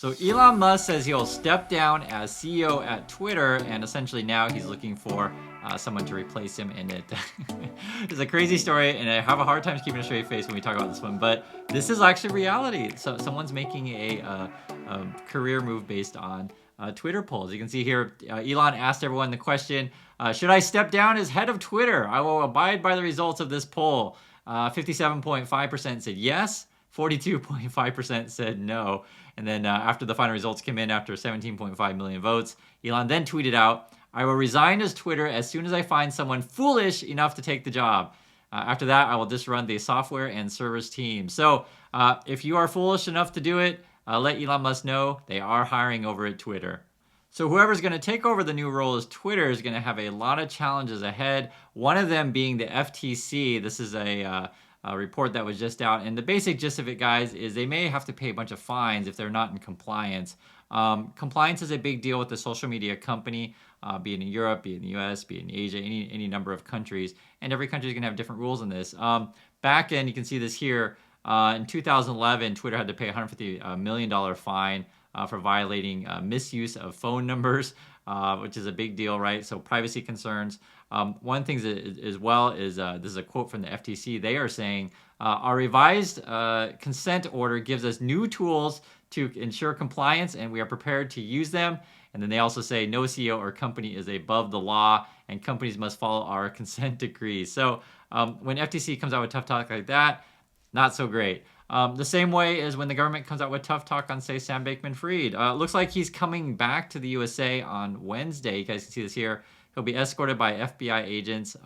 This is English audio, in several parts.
So Elon Musk says he'll step down as CEO at Twitter, and essentially now he's looking for someone to replace him in it. It's a crazy story, and I have a hard time keeping a straight face when we talk about this one, but this is actually reality. So someone's making a career move based on Twitter polls. You can see here, Elon asked everyone the question, should I step down as head of Twitter? I will abide by the results of this poll. 57.5% said yes. 42.5% said no. And then after the final results came in after 17.5 million votes, Elon then tweeted out, I will resign as Twitter as soon as I find someone foolish enough to take the job. After that, I will just run the software and servers team. So if you are foolish enough to do it, let Elon Musk know. They are hiring over at Twitter. So whoever's going to take over the new role as Twitter is going to have a lot of challenges ahead. One of them being the FTC. This is a report that was just out. And the basic gist of it, guys, is they may have to pay a bunch of fines if they're not in compliance. Compliance is a big deal with the social media company, be it in Europe, be it in the US, be it in Asia, any number of countries. And every country is going to have different rules on this. Back in, you can see this here, in 2011, Twitter had to pay a $150 million fine for violating misuse of phone numbers, which is a big deal, right? So privacy concerns. One thing as well is, this is a quote from the FTC. They are saying, our revised consent order gives us new tools to ensure compliance, and we are prepared to use them. And then they also say no CEO or company is above the law, and companies must follow our consent decrees. So when FTC comes out with tough talk like that, not so great. The same way as when the government comes out with tough talk on, say, Sam Bankman-Fried. Looks like he's coming back to the USA on Wednesday. You guys can see this here. He'll be escorted by FBI agents.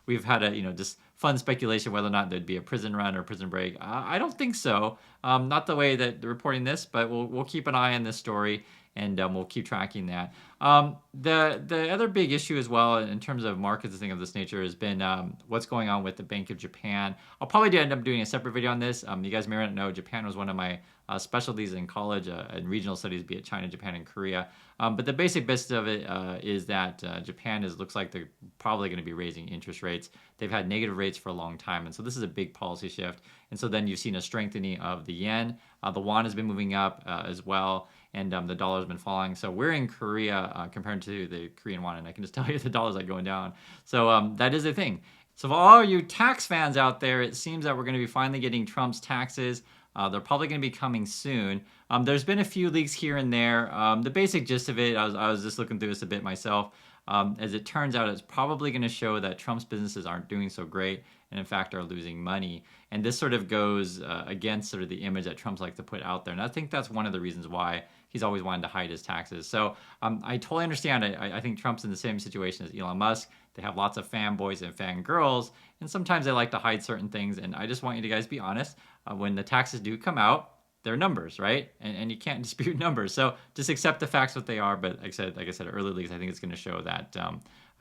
We've had just fun speculation whether or not there'd be a prison run or prison break. I don't think so. Not the way that they're reporting this, but we'll keep an eye on this story, and we'll keep tracking that. The other big issue as well in terms of markets and things of this nature has been what's going on with the Bank of Japan. I'll probably end up doing a separate video on this. You guys may not know Japan was one of my specialties in college in regional studies, be it China, Japan, and Korea. But the basic gist of it is that Japan looks like they're probably going to be raising interest rates. They've had negative rates for a long time, and so this is a big policy shift. And so then you've seen a strengthening of the yen. The won has been moving up as well, and the dollar has been falling. So we're in Korea compared to the Korean won, and I can just tell you the dollar's like going down. So that is a thing. So for all you tax fans out there, it seems that we're going to be finally getting Trump's taxes. They're probably going to be coming soon. There's been a few leaks here and there. The basic gist of it, I was just looking through this a bit myself. As it turns out, it's probably going to show that Trump's businesses aren't doing so great and in fact are losing money. And this sort of goes against sort of the image that Trump's like to put out there. And I think that's one of the reasons why he's always wanted to hide his taxes. So I totally understand. I think Trump's in the same situation as Elon Musk. They have lots of fanboys and fangirls, and sometimes they like to hide certain things. And I just want you to guys be honest. When the taxes do come out, they're numbers, right? And you can't dispute numbers. So just accept the facts what they are. But like I said, early leaks, I think it's going to show that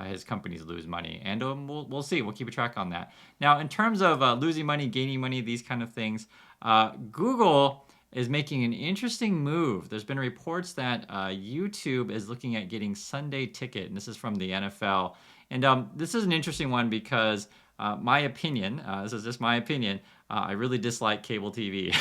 his companies lose money. And we'll see. We'll keep a track on that. Now, in terms of losing money, gaining money, these kind of things, Google is making an interesting move. There's been reports that YouTube is looking at getting Sunday Ticket, and this is from the NFL. And this is an interesting one because my opinion, this is just my opinion, I really dislike cable TV.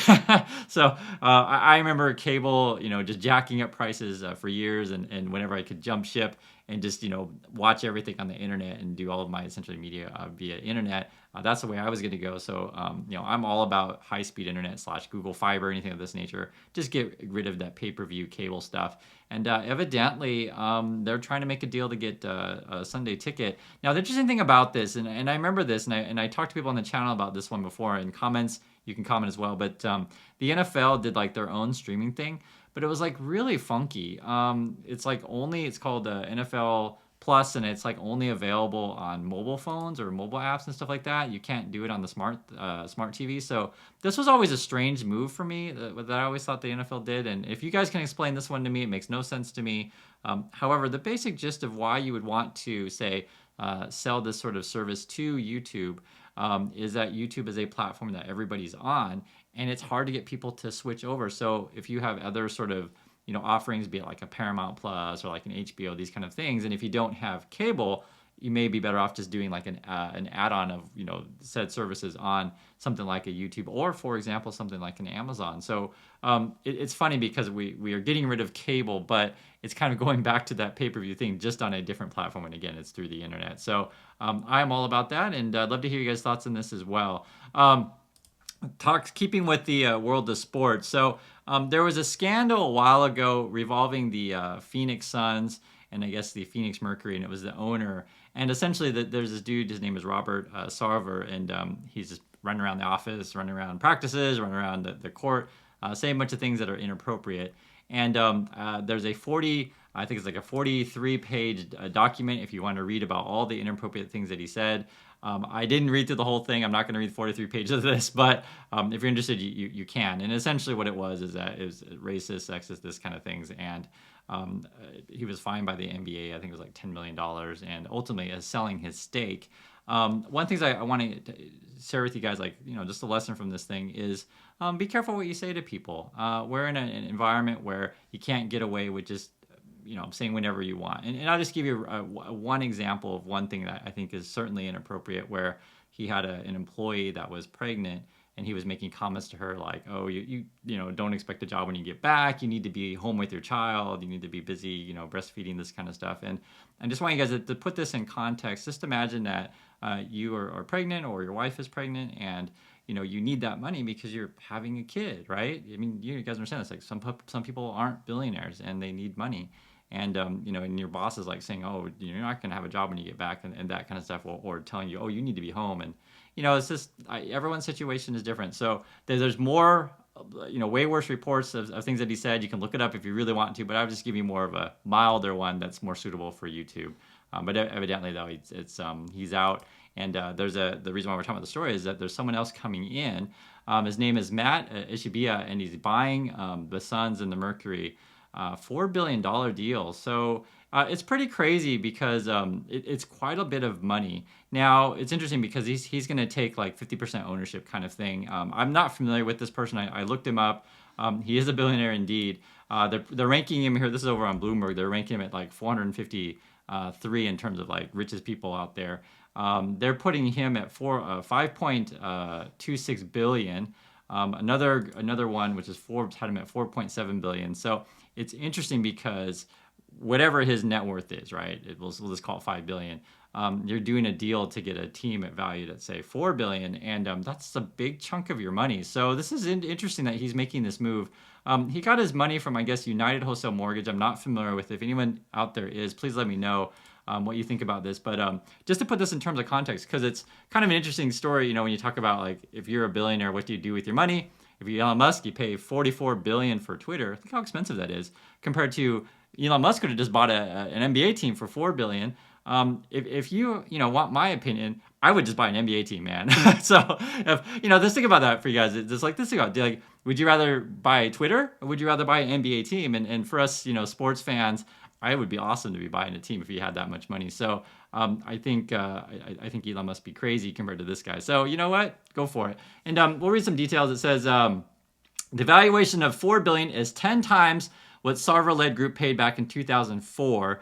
So I remember cable, just jacking up prices for years, and whenever I could jump ship and just, watch everything on the internet and do all of my essentially media via internet, that's the way I was going to go. So, I'm all about high-speed internet / Google Fiber, anything of this nature. Just get rid of that pay-per-view cable stuff. And evidently, they're trying to make a deal to get a Sunday Ticket. Now, the interesting thing about this, and I remember this, and I talked to people on the channel about this one before in comments. You can comment as well. But the NFL did like their own streaming thing, but it was like really funky. It's called NFL Plus, and it's like only available on mobile phones or mobile apps and stuff like that. You can't do it on the smart TV. So this was always a strange move for me that I always thought the NFL did. And if you guys can explain this one to me, it makes no sense to me. However, the basic gist of why you would want to say sell this sort of service to YouTube is that YouTube is a platform that everybody's on, and it's hard to get people to switch over. So if you have other sort of offerings, be it like a Paramount Plus or like an HBO, these kind of things, and if you don't have cable, you may be better off just doing like an add-on of said services on something like a YouTube, or for example something like an Amazon. So it's funny because we are getting rid of cable, but it's kind of going back to that pay-per-view thing, just on a different platform, and again it's through the internet. So I'm all about that, and I'd love to hear you guys' thoughts on this as well. Keeping with the world of sports. So there was a scandal a while ago revolving the Phoenix Suns and I guess the Phoenix Mercury, and it was the owner. And essentially, there's this dude. His name is Robert Sarver, and he's just running around the office, running around practices, running around the court, saying a bunch of things that are inappropriate. And there's I think it's like a 43-page document if you want to read about all the inappropriate things that he said. I didn't read through the whole thing. I'm not going to read 43 pages of this, but if you're interested, you can. And essentially what it was is that it was racist, sexist, this kind of things. And he was fined by the NBA. I think it was like $10 million, and ultimately is selling his stake. One thing I want to share with you guys, like, just a lesson from this thing is be careful what you say to people. We're in an environment where you can't get away with just saying whenever you want. And I'll just give you one example of one thing that I think is certainly inappropriate, where he had an employee that was pregnant, and he was making comments to her like, oh, you don't expect a job when you get back. You need to be home with your child. You need to be busy, breastfeeding, this kind of stuff. And I just want you guys to put this in context. Just imagine that you are pregnant, or your wife is pregnant, and you need that money because you're having a kid, right? I mean, you guys understand this. Like some people aren't billionaires and they need money. And and your boss is like saying, oh, you're not going to have a job when you get back, and that kind of stuff, or telling you, oh, you need to be home. And it's just everyone's situation is different. So there's more, way worse reports of things that he said. You can look it up if you really want to, but I'll just give you more of a milder one that's more suitable for YouTube. But evidently, though, he's out. And the reason why we're talking about the story is that there's someone else coming in. His name is Matt Ishibia, and he's buying the Suns and the Mercury. $4 billion deal. So it's pretty crazy because it's quite a bit of money. Now, it's interesting because he's going to take like 50% ownership kind of thing. I'm not familiar with this person. I looked him up. He is a billionaire indeed. They're ranking him here. This is over on Bloomberg. They're ranking him at like 453 in terms of like richest people out there. They're putting him at 5.26 billion. Another one, which is Forbes, had him at 4.7 billion. So it's interesting because whatever his net worth is, right? We'll just call it 5 billion. You're doing a deal to get a team at valued at say 4 billion, and that's a big chunk of your money. So this is interesting that he's making this move. He got his money from, I guess, United Wholesale Mortgage. I'm not familiar with it. If anyone out there is, please let me know what you think about this. But just to put this in terms of context, because it's kind of an interesting story, when you talk about like, if you're a billionaire, what do you do with your money? If you're Elon Musk, you pay $44 billion for Twitter. Think how expensive that is compared to Elon Musk could have just bought an NBA team for $4 billion. If you want my opinion, I would just buy an NBA team, man. So if just think about that for you guys. It's like this thing about like, would you rather buy Twitter or would you rather buy an NBA team? And for us, sports fans, it would be awesome to be buying a team if you had that much money. So I think Elon must be crazy compared to this guy. So you know what? Go for it. And we'll read some details. It says the valuation of $4 billion is 10 times what Sarver-led group paid back in 2004.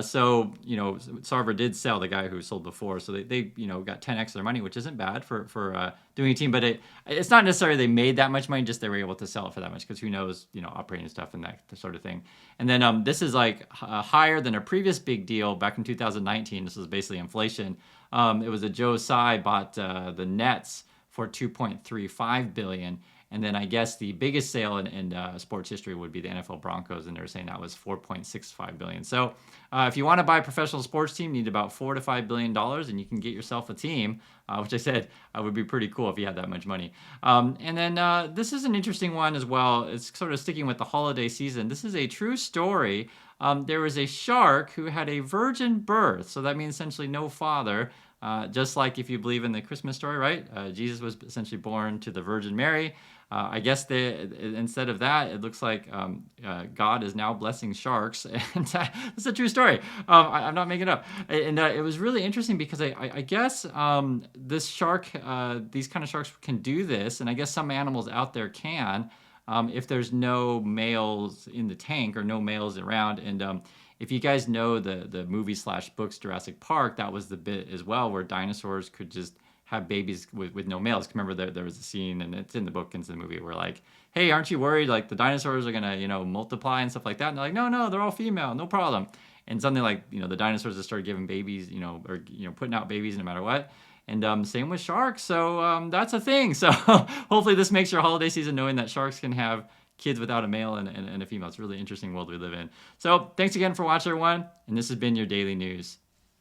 So Sarver did sell the guy who sold before, so they got 10x their money, which isn't bad for doing a team. But it's not necessarily they made that much money, just they were able to sell it for that much, because who knows, operating stuff and that sort of thing. And then this is like higher than a previous big deal back in 2019. This was basically inflation. It was a Joe Tsai bought the Nets for $2.35 billion. And then I guess the biggest sale in sports history would be the NFL Broncos, and they're saying that was $4.65 billion. So if you want to buy a professional sports team, you need about $4 to $5 billion, and you can get yourself a team, which I said would be pretty cool if you had that much money. And then this is an interesting one as well. It's sort of sticking with the holiday season. This is a true story. There was a shark who had a virgin birth, so that means essentially no father. Just like if you believe in the Christmas story, right? Jesus was essentially born to the Virgin Mary. I guess instead of that, it looks like God is now blessing sharks. And it's a true story. I'm not making it up. And it was really interesting because I guess this shark, these kind of sharks can do this. And I guess some animals out there can if there's no males in the tank or no males around. And if you guys know the movie / books Jurassic Park, that was the bit as well where dinosaurs could just have babies with no males. Remember there was a scene, and it's in the book and it's in the movie, where like, hey, aren't you worried like the dinosaurs are gonna multiply and stuff like that? And they're like, no, they're all female, no problem. And something like the dinosaurs just started giving babies, or putting out babies no matter what. And same with sharks. So that's a thing. So hopefully this makes your holiday season knowing that sharks can have kids without a male and a female. It's a really interesting world we live in. So thanks again for watching, everyone. And this has been your daily news.